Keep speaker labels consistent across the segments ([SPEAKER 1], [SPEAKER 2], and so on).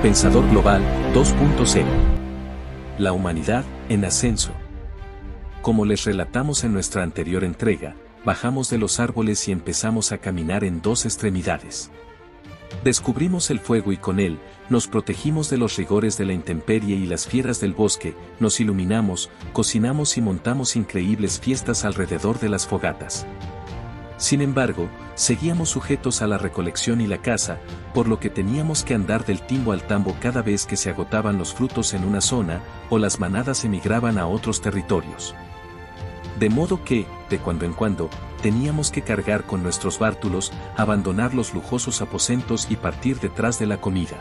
[SPEAKER 1] Pensador Global 2.0. La humanidad en ascenso. Como les relatamos en nuestra anterior entrega, bajamos de los árboles y empezamos a caminar en dos extremidades. Descubrimos el fuego y con él, nos protegimos de los rigores de la intemperie y las fieras del bosque, nos iluminamos, cocinamos y montamos increíbles fiestas alrededor de las fogatas. Sin embargo, seguíamos sujetos a la recolección y la caza, por lo que teníamos que andar del timbo al tambo cada vez que se agotaban los frutos en una zona, o las manadas emigraban a otros territorios. De modo que, de cuando en cuando, teníamos que cargar con nuestros bártulos, abandonar los lujosos aposentos y partir detrás de la comida.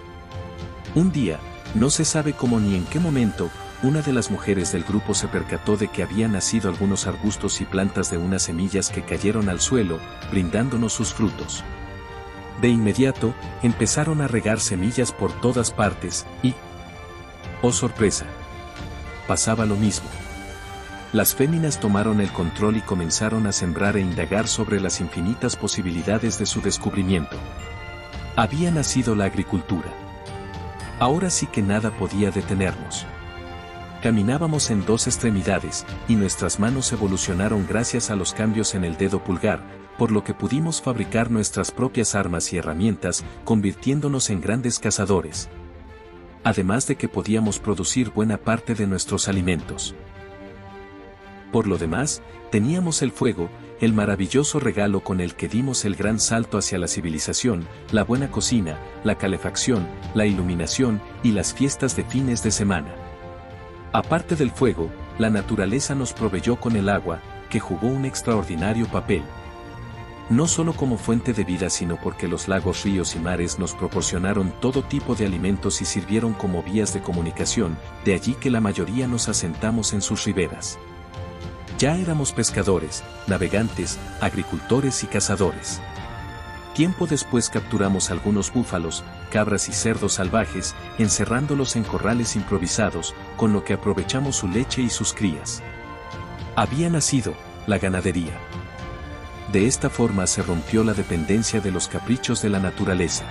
[SPEAKER 1] Un día, no se sabe cómo ni en qué momento, una de las mujeres del grupo se percató de que habían nacido algunos arbustos y plantas de unas semillas que cayeron al suelo, brindándonos sus frutos. De inmediato, empezaron a regar semillas por todas partes y... ¡oh sorpresa! Pasaba lo mismo. Las féminas tomaron el control y comenzaron a sembrar e indagar sobre las infinitas posibilidades de su descubrimiento. Había nacido la agricultura. Ahora sí que nada podía detenernos. Caminábamos en dos extremidades, y nuestras manos evolucionaron gracias a los cambios en el dedo pulgar, por lo que pudimos fabricar nuestras propias armas y herramientas, convirtiéndonos en grandes cazadores. Además de que podíamos producir buena parte de nuestros alimentos. Por lo demás, teníamos el fuego, el maravilloso regalo con el que dimos el gran salto hacia la civilización, la buena cocina, la calefacción, la iluminación y las fiestas de fines de semana. Aparte del fuego, la naturaleza nos proveyó con el agua, que jugó un extraordinario papel. No solo como fuente de vida sino porque los lagos, ríos y mares nos proporcionaron todo tipo de alimentos y sirvieron como vías de comunicación, de allí que la mayoría nos asentamos en sus riberas. Ya éramos pescadores, navegantes, agricultores y cazadores. Tiempo después capturamos algunos búfalos, cabras y cerdos salvajes, encerrándolos en corrales improvisados, con lo que aprovechamos su leche y sus crías. Había nacido la ganadería. De esta forma se rompió la dependencia de los caprichos de la naturaleza.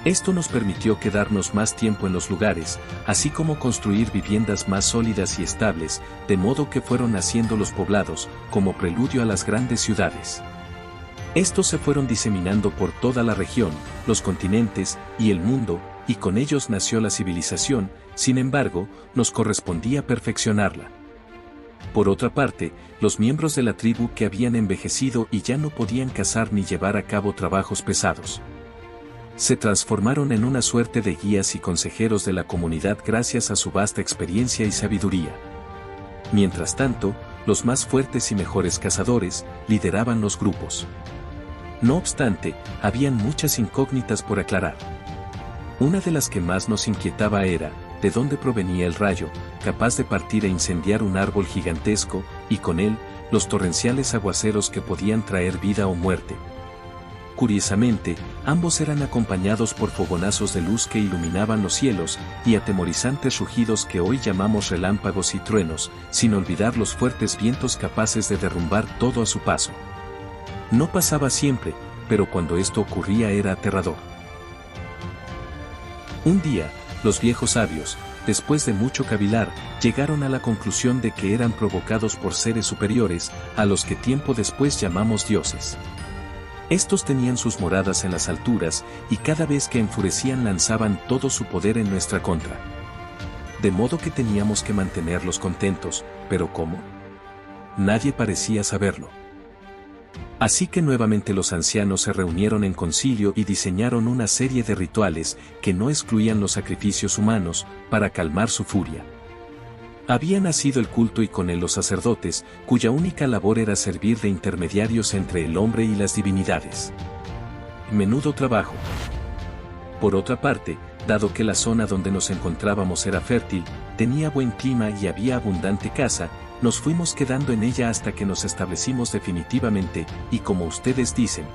[SPEAKER 1] Esto nos permitió quedarnos más tiempo en los lugares, así como construir viviendas más sólidas y estables, de modo que fueron naciendo los poblados, como preludio a las grandes ciudades. Estos se fueron diseminando por toda la región, los continentes y el mundo, y con ellos nació la civilización. Sin embargo, nos correspondía perfeccionarla. Por otra parte, los miembros de la tribu que habían envejecido y ya no podían cazar ni llevar a cabo trabajos pesados, se transformaron en una suerte de guías y consejeros de la comunidad gracias a su vasta experiencia y sabiduría. Mientras tanto, los más fuertes y mejores cazadores lideraban los grupos. No obstante, habían muchas incógnitas por aclarar. Una de las que más nos inquietaba era, de dónde provenía el rayo, capaz de partir e incendiar un árbol gigantesco, y con él, los torrenciales aguaceros que podían traer vida o muerte. Curiosamente, ambos eran acompañados por fogonazos de luz que iluminaban los cielos, y atemorizantes rugidos que hoy llamamos relámpagos y truenos, sin olvidar los fuertes vientos capaces de derrumbar todo a su paso. No pasaba siempre, pero cuando esto ocurría era aterrador. Un día, los viejos sabios, después de mucho cavilar, llegaron a la conclusión de que eran provocados por seres superiores, a los que tiempo después llamamos dioses. Estos tenían sus moradas en las alturas, y cada vez que enfurecían lanzaban todo su poder en nuestra contra. De modo que teníamos que mantenerlos contentos, pero ¿cómo? Nadie parecía saberlo. Así que nuevamente los ancianos se reunieron en concilio y diseñaron una serie de rituales que no excluían los sacrificios humanos, para calmar su furia. Había nacido el culto y con él los sacerdotes, cuya única labor era servir de intermediarios entre el hombre y las divinidades. Menudo trabajo. Por otra parte, dado que la zona donde nos encontrábamos era fértil, tenía buen clima y había abundante caza, nos fuimos quedando en ella hasta que nos establecimos definitivamente, y como ustedes dicen,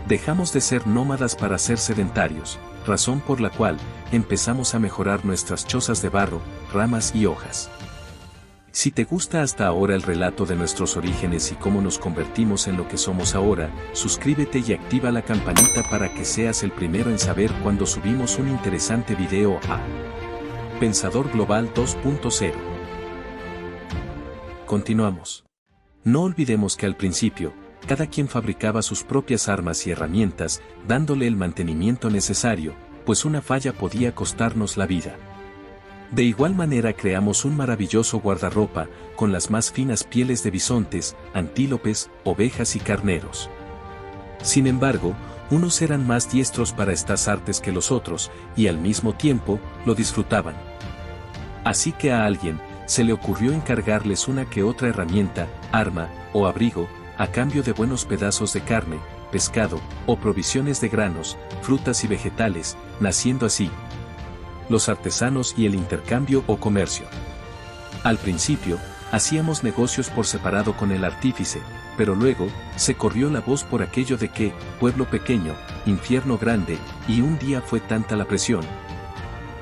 [SPEAKER 1] dejamos de ser nómadas para ser sedentarios, razón por la cual empezamos a mejorar nuestras chozas de barro, ramas y hojas. Si te gusta hasta ahora el relato de nuestros orígenes y cómo nos convertimos en lo que somos ahora, suscríbete y activa la campanita para que seas el primero en saber cuando subimos un interesante video a Pensador Global 2.0. Continuamos. No olvidemos que al principio, cada quien fabricaba sus propias armas y herramientas, dándole el mantenimiento necesario, pues una falla podía costarnos la vida. De igual manera creamos un maravilloso guardarropa, con las más finas pieles de bisontes, antílopes, ovejas y carneros. Sin embargo, unos eran más diestros para estas artes que los otros, y al mismo tiempo, lo disfrutaban. Así que a alguien, se le ocurrió encargarles una que otra herramienta, arma, o abrigo, a cambio de buenos pedazos de carne, pescado, o provisiones de granos, frutas y vegetales, naciendo así los artesanos y el intercambio o comercio. Al principio, hacíamos negocios por separado con el artífice, pero luego, se corrió la voz por aquello de que, pueblo pequeño, infierno grande, y un día fue tanta la presión,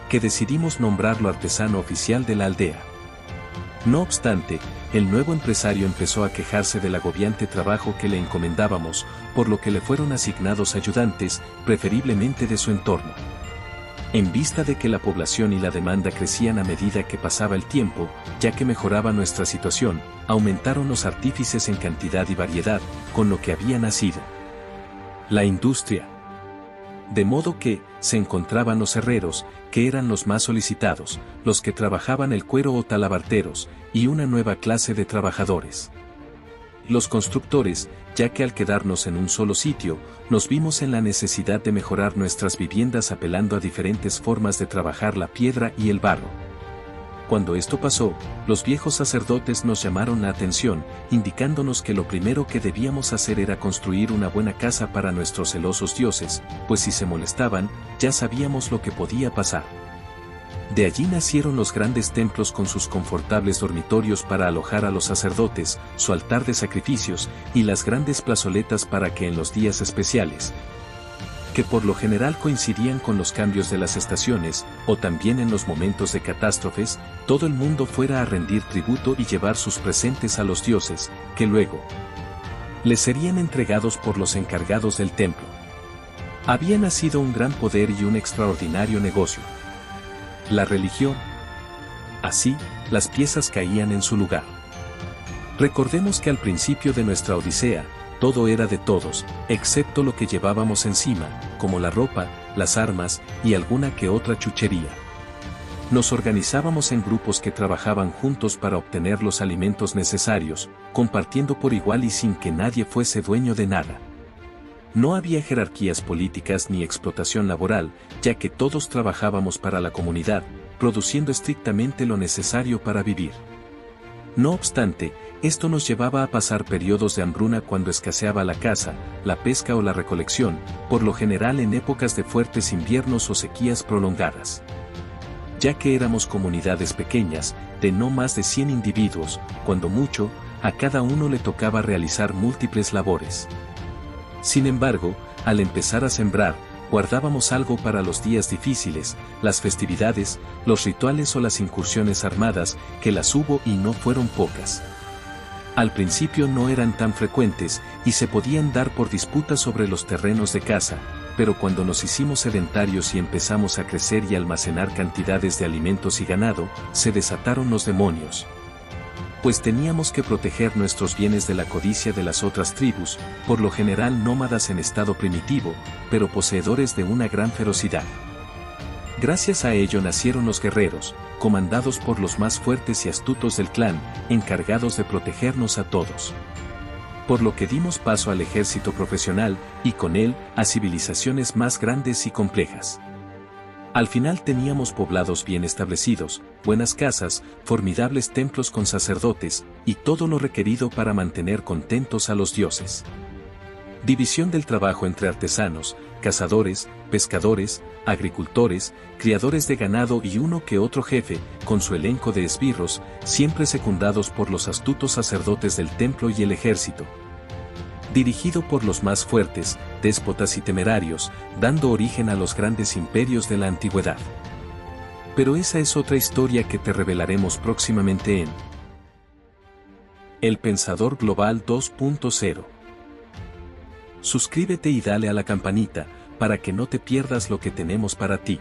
[SPEAKER 1] que decidimos nombrarlo artesano oficial de la aldea. No obstante, el nuevo empresario empezó a quejarse del agobiante trabajo que le encomendábamos, por lo que le fueron asignados ayudantes, preferiblemente de su entorno. En vista de que la población y la demanda crecían a medida que pasaba el tiempo, ya que mejoraba nuestra situación, aumentaron los artífices en cantidad y variedad, con lo que había nacido la industria. De modo que, se encontraban los herreros, que eran los más solicitados, los que trabajaban el cuero o talabarteros, y una nueva clase de trabajadores. Los constructores, ya que al quedarnos en un solo sitio, nos vimos en la necesidad de mejorar nuestras viviendas apelando a diferentes formas de trabajar la piedra y el barro. Cuando esto pasó, los viejos sacerdotes nos llamaron la atención, indicándonos que lo primero que debíamos hacer era construir una buena casa para nuestros celosos dioses, pues si se molestaban, ya sabíamos lo que podía pasar. De allí nacieron los grandes templos con sus confortables dormitorios para alojar a los sacerdotes, su altar de sacrificios, y las grandes plazoletas para que en los días especiales, que por lo general coincidían con los cambios de las estaciones, o también en los momentos de catástrofes, todo el mundo fuera a rendir tributo y llevar sus presentes a los dioses, que luego les serían entregados por los encargados del templo. Había nacido un gran poder y un extraordinario negocio: la religión. Así, las piezas caían en su lugar. Recordemos que al principio de nuestra odisea, todo era de todos, excepto lo que llevábamos encima, como la ropa, las armas, y alguna que otra chuchería. Nos organizábamos en grupos que trabajaban juntos para obtener los alimentos necesarios, compartiendo por igual y sin que nadie fuese dueño de nada. No había jerarquías políticas ni explotación laboral, ya que todos trabajábamos para la comunidad, produciendo estrictamente lo necesario para vivir. No obstante, esto nos llevaba a pasar periodos de hambruna cuando escaseaba la caza, la pesca o la recolección, por lo general en épocas de fuertes inviernos o sequías prolongadas. Ya que éramos comunidades pequeñas, de no más de 100 individuos, cuando mucho, a cada uno le tocaba realizar múltiples labores. Sin embargo, al empezar a sembrar, guardábamos algo para los días difíciles, las festividades, los rituales o las incursiones armadas, que las hubo y no fueron pocas. Al principio no eran tan frecuentes, y se podían dar por disputas sobre los terrenos de caza, pero cuando nos hicimos sedentarios y empezamos a crecer y almacenar cantidades de alimentos y ganado, se desataron los demonios. Pues teníamos que proteger nuestros bienes de la codicia de las otras tribus, por lo general nómadas en estado primitivo, pero poseedores de una gran ferocidad. Gracias a ello nacieron los guerreros, comandados por los más fuertes y astutos del clan, encargados de protegernos a todos. Por lo que dimos paso al ejército profesional, y con él, a civilizaciones más grandes y complejas. Al final teníamos poblados bien establecidos, buenas casas, formidables templos con sacerdotes, y todo lo requerido para mantener contentos a los dioses. División del trabajo entre artesanos, cazadores, pescadores, agricultores, criadores de ganado y uno que otro jefe, con su elenco de esbirros, siempre secundados por los astutos sacerdotes del templo y el ejército. Dirigido por los más fuertes, déspotas y temerarios, dando origen a los grandes imperios de la antigüedad. Pero esa es otra historia que te revelaremos próximamente en El Pensador Global 2.0. Suscríbete y dale a la campanita, para que no te pierdas lo que tenemos para ti.